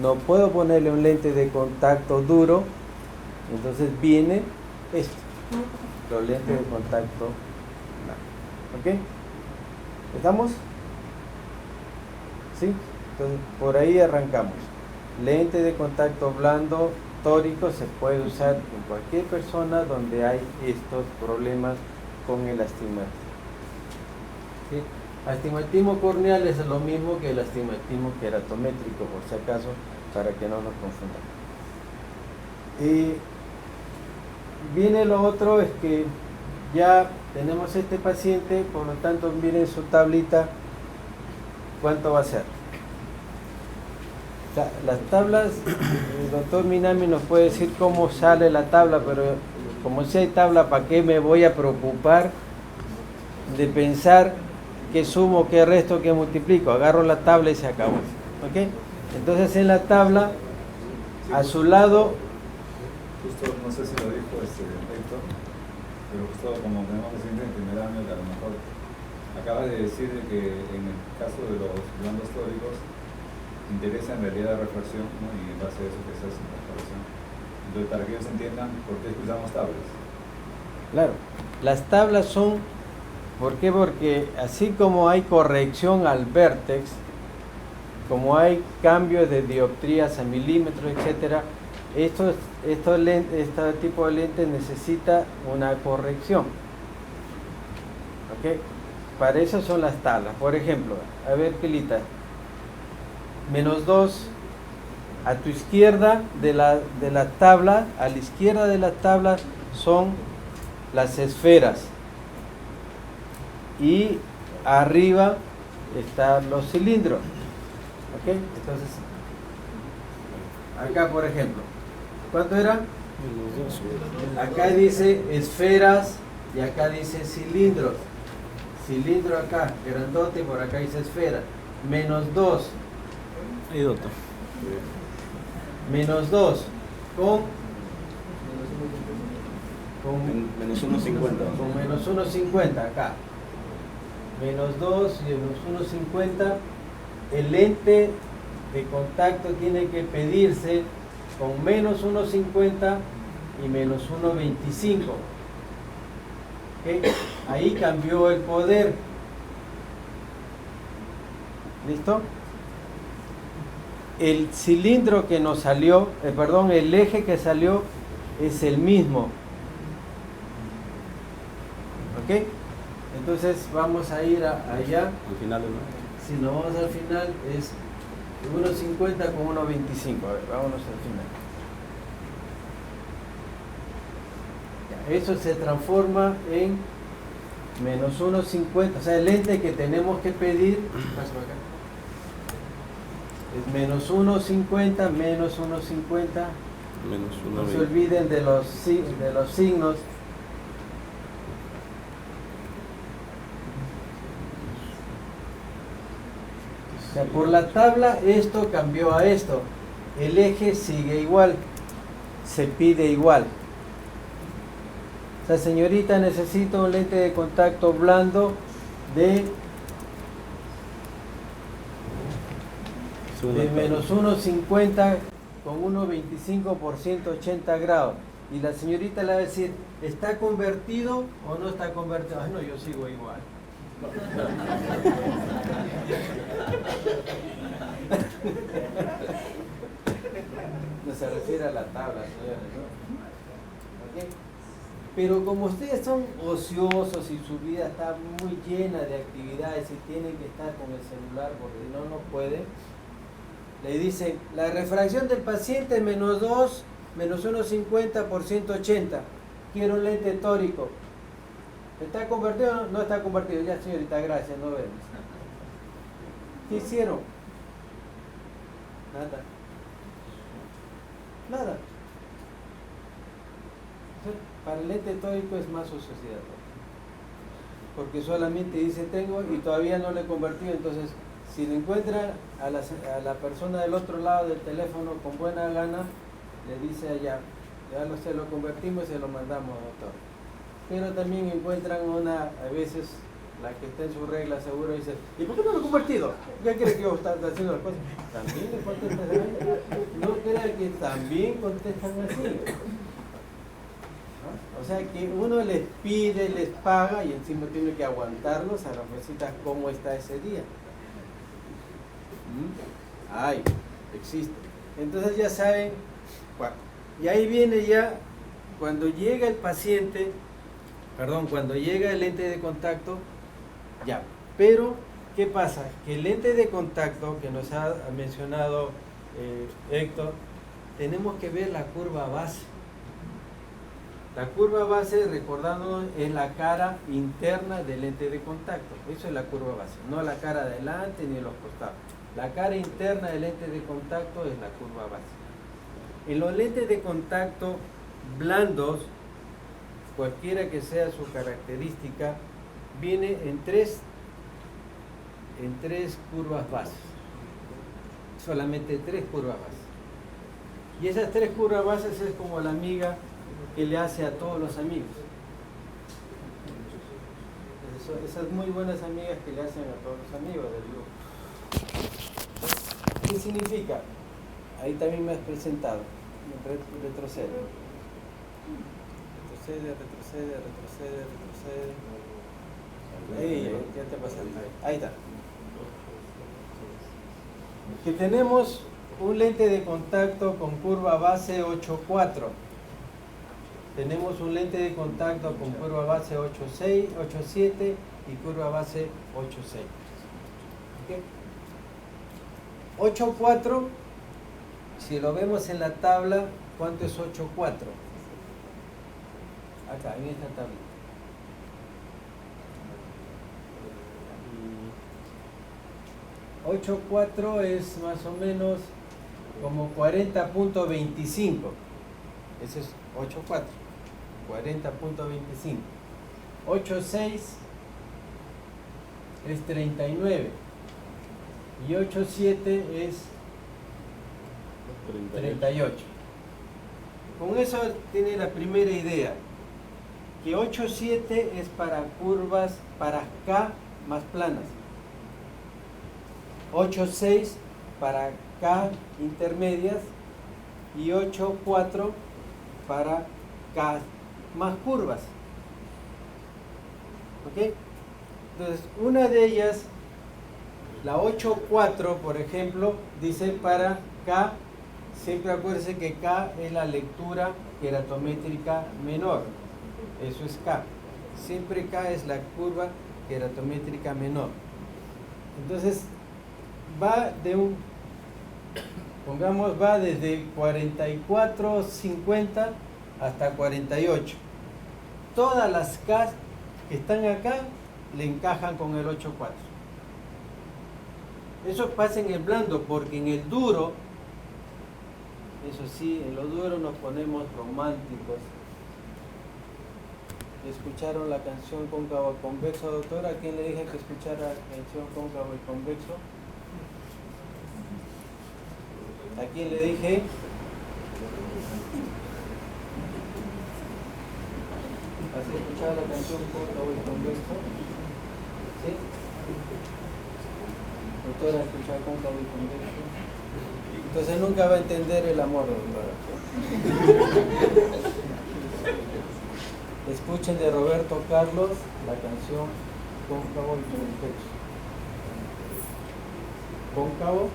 no puedo ponerle un lente de contacto duro, entonces viene esto, los lentes de contacto blando. ¿Ok? ¿Estamos? ¿Sí? Entonces, por ahí arrancamos. Lente de contacto blando tórico se puede usar en cualquier persona donde hay estos problemas con el astigmatismo. ¿Sí? Astigmatismo corneal es lo mismo que el astigmatismo queratométrico, por si acaso, para que no nos confundamos. Y viene lo otro, es que ya tenemos este paciente, por lo tanto miren su tablita, ¿cuánto va a ser? O sea, las tablas, el doctor Minami nos puede decir cómo sale la tabla, pero Como si hay tabla, ¿para qué me voy a preocupar de pensar qué sumo, qué resto, qué multiplico? Agarro la tabla y se acabó. ¿Ok? Entonces en la tabla, a su lado, Justo, no sé si lo dijo Héctor, pero justo como tenemos reciente en primer año, que a lo mejor acaba de decir de que en el caso de los blandos tóricos interesa en realidad la refracción, ¿no? Y en base a eso que se hace la refracción. Entonces, para que ellos entiendan por qué usamos tablas. claro, las tablas son, ¿por qué? Porque así como hay corrección al vértex, como hay cambios de dioptrías a milímetros, etcétera, este tipo de lentes necesita una corrección. ¿Ok? Para eso son las tablas. Por ejemplo, a ver, Kelita, -2 a tu izquierda de la tabla, a la izquierda de la tabla son las esferas y arriba están los cilindros. ¿Ok? Entonces, acá por ejemplo, ¿cuánto era? Acá dice esferas y acá dice cilindros. Cilindro acá, grandote, por acá dice esfera. -2. Ahí, doctor. -2 con Menos 1.50. con -1.50 acá. -2 y -1.50. El lente de contacto tiene que pedirse con -1.50 y -1.25. ¿Okay? Ahí cambió el poder. ¿Listo? El cilindro que nos salió, el eje que salió es el mismo. ¿Ok? Entonces vamos a ir allá. Al final, ¿no? Si nos vamos al final es 1.50 con 1.25. A ver, vámonos al final. Ya, eso se transforma en -1.50. O sea, el lente que tenemos que pedir es -1.50, -1.50. Menos No se olviden de los signos. O sea, por la tabla esto cambió a esto. El eje sigue igual, se pide igual. O sea, señorita, necesito un lente de contacto blando de -1.50 con 1.25 por 180 grados. Y la señorita le va a decir, ¿está convertido o no está convertido? Ah, no, yo sigo igual. No se refiere a la tabla, señores, ¿no? ¿Okay? Pero como ustedes son ociosos y su vida está muy llena de actividades y tienen que estar con el celular porque no pueden, le dicen, la refracción del paciente es -2, -1.50 por 180. Quiero un lente tórico. ¿Está convertido o no? No está convertido. Ya, señorita, gracias, nos vemos. ¿Qué hicieron? Nada. Nada. Para el lente tórico es más ociosidad. Porque solamente dice tengo y todavía no le he convertido. Entonces, si le encuentra a la persona del otro lado del teléfono con buena gana, le dice allá, ya se lo convertimos y se lo mandamos, doctor. Pero también encuentran a veces, la que está en su regla seguro dice, ¿y por qué no lo he convertido? ¿Qué cree que yo está haciendo las cosas? También le contestan así. No crea que también contestan así. ¿No? O sea que uno les pide, les paga y encima tiene que aguantarlos a las recetas cómo está ese día. Ay, existe. Entonces ya saben, y ahí viene ya, cuando llega el paciente, cuando llega el lente de contacto, ya. Pero, ¿qué pasa? Que el lente de contacto que nos ha mencionado Héctor, tenemos que ver la curva base. La curva base, recordándonos, es la cara interna del lente de contacto. Eso es la curva base, no la cara de adelante ni los costados. La cara interna del lente de contacto es la curva base. En los lentes de contacto blandos, cualquiera que sea su característica, viene en tres curvas bases. Solamente 3 curvas bases. Y esas 3 curvas bases es como la amiga que le hace a todos los amigos. Esas muy buenas amigas que le hacen a todos los amigos del grupo. ¿Qué significa? Ahí también me has presentado. Retrocede. Retrocede. Ahí, ¿qué te pasa? Ahí está. Que tenemos un lente de contacto con curva base 8.4. Tenemos un lente de contacto con curva base 8.6, 8.7 y curva base 8.6. ¿Okay? 8.4, si lo vemos en la tabla, ¿cuánto es 8.4? Acá, en esta tablita. 8.4 es más o menos como 40.25. Ese es 8.4. 40.25. 8.6 es 39. Y 8.7 es 38. Con eso tiene la primera idea. Que 8.7 es para curvas para K más planas. 8.6 para K intermedias y 8.4 para K más curvas. ¿Ok? Entonces, una de ellas, la 8.4, por ejemplo, dice para K, siempre acuérdense que K es la lectura queratométrica menor. Eso es K. Siempre K es la curva queratométrica menor. Entonces, va desde 44.50 hasta 48. Todas las K que están acá le encajan con el 8.4. Eso pasa en el blando, porque en el duro, eso sí, en lo duro nos ponemos románticos. ¿Escucharon la canción Cóncavo y Convexo, doctora? ¿A quién le dije que escuchara la canción Cóncavo y Convexo? ¿A quién le dije? ¿Has escuchado la canción Cóncavo y Convexo? ¿Sí? Doctora, ¿has escuchado Cóncavo y Convexo? Entonces nunca va a entender el amor, doctora. Escuchen de Roberto Carlos la canción Cóncavo y Convexo. Cóncavo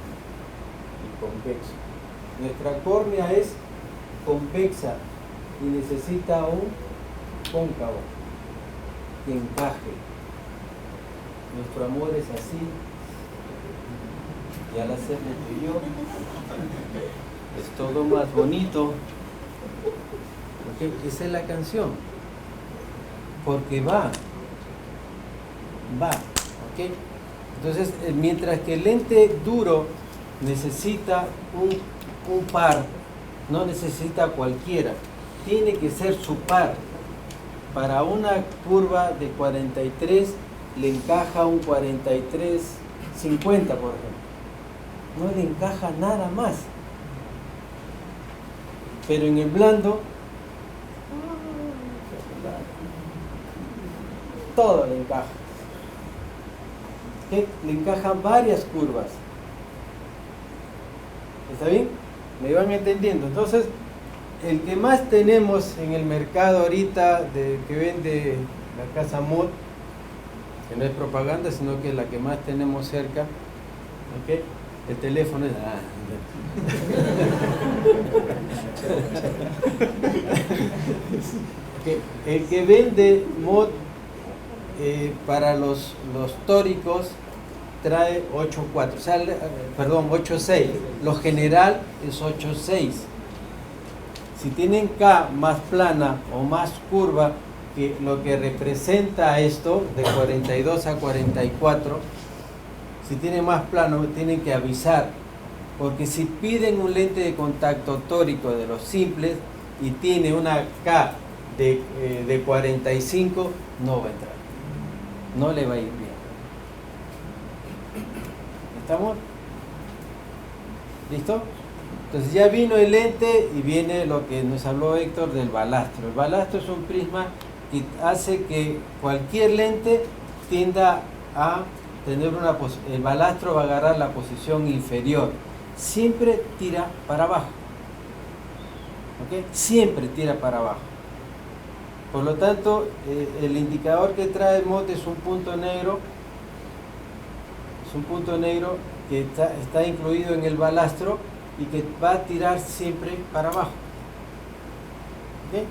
y convexo. Nuestra córnea es convexa y necesita un cóncavo que encaje. Nuestro amor es así, y al hacerlo tú y yo es todo más bonito. ¿Okay? Esa es la canción, porque va. ¿Okay? Entonces, mientras que el lente duro necesita un par, no necesita cualquiera, tiene que ser su par. Para una curva de 43 le encaja un 43.50, por ejemplo. No le encaja nada más. Pero en el blando, todo le encaja. ¿Okay? Le encajan varias curvas. ¿Está bien? ¿Me van entendiendo? Entonces, el que más tenemos en el mercado ahorita que vende la casa Mod, que no es propaganda, sino que es la que más tenemos cerca, ¿okay? El teléfono es... Okay. El que vende Mod para los tóricos trae 8.4, o sea, perdón, 8.6. Lo general es 8.6. Si tienen K más plana o más curva, que lo que representa esto, de 42 a 44, si tienen más plano, tienen que avisar. Porque si piden un lente de contacto tórico de los simples y tiene una K de 45 no va a entrar. No le va a ir bien. ¿Estamos? ¿Listo? Entonces ya vino el lente y viene lo que nos habló Héctor del balastro. El balastro es un prisma que hace que cualquier lente tienda a tener el balastro va a agarrar la posición inferior. Siempre tira para abajo. ¿Ok? Siempre tira para abajo. Por lo tanto, el indicador que trae MOT es un punto negro. Es un punto negro que está incluido en el balastro y que va a tirar siempre para abajo. ¿Okay?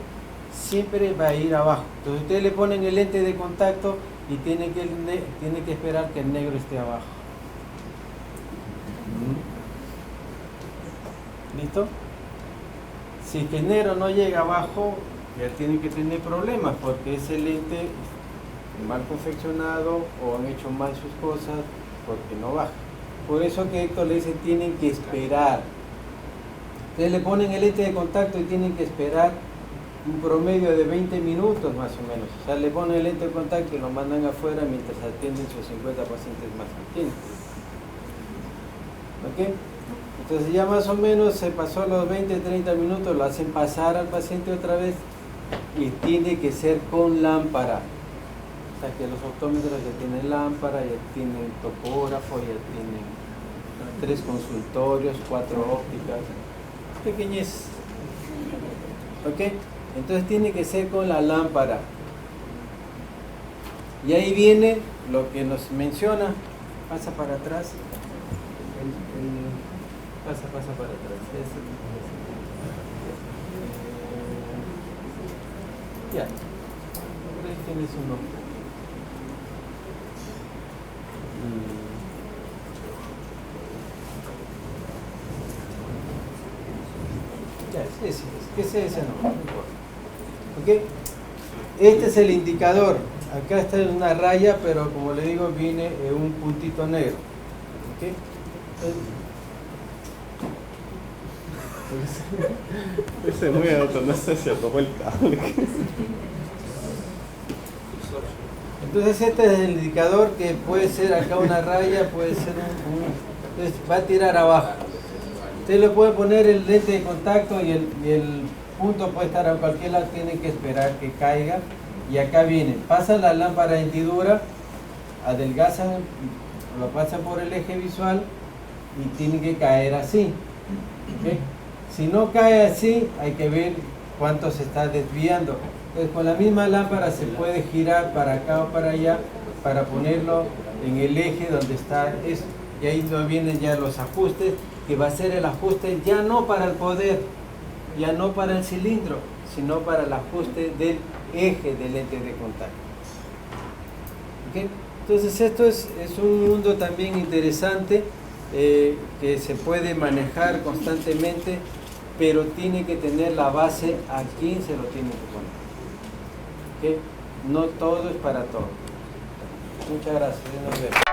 Siempre va a ir abajo. Entonces ustedes le ponen el lente de contacto y tiene que esperar que el negro esté abajo. ¿Listo? Si es que el negro no llega abajo, ya tiene que tener problemas porque ese lente mal confeccionado o han hecho mal sus cosas porque no baja. Por eso que Héctor le dice tienen que esperar. Ustedes le ponen el lente de contacto y tienen que esperar un promedio de 20 minutos más o menos. O sea, le ponen el lente de contacto y lo mandan afuera mientras atienden sus 50 pacientes más pequeños. ¿Ok? Entonces ya más o menos se pasó los 20-30 minutos, lo hacen pasar al paciente otra vez y tiene que ser con lámpara. O sea que los optómetros ya tienen lámpara, ya tienen topógrafo, ya tienen 3 consultorios, 4 ópticas, pequeñez. ¿Ok? Entonces tiene que ser con la lámpara. Y ahí viene lo que nos menciona. Pasa para atrás. Pasa para atrás. Ya. Por ahí tienes uno. Ya, ese no importa. ¿Ok? Este es el indicador. Acá está una raya, pero como le digo, viene un puntito negro. ¿Ok? Ese es muy alto, no sé si atrapó el cable. Entonces este es el indicador que puede ser acá una raya, puede ser entonces va a tirar abajo. Usted le puede poner el lente de contacto y el punto puede estar a cualquier lado, tienen que esperar que caiga. Y acá viene, pasa la lámpara de hendidura, adelgazan, lo pasan por el eje visual y tiene que caer así. ¿Okay? Si no cae así, hay que ver cuánto se está desviando. Entonces con la misma lámpara se puede girar para acá o para allá para ponerlo en el eje donde está eso. Y ahí no vienen ya los ajustes, que va a ser el ajuste ya no para el poder, ya no para el cilindro, sino para el ajuste del eje del lente de contacto. ¿Okay? Entonces esto es un mundo también interesante que se puede manejar constantemente, pero tiene que tener la base a quién se lo tiene que poner. ¿Okay? No todo es para todo. Muchas gracias. Nos vemos.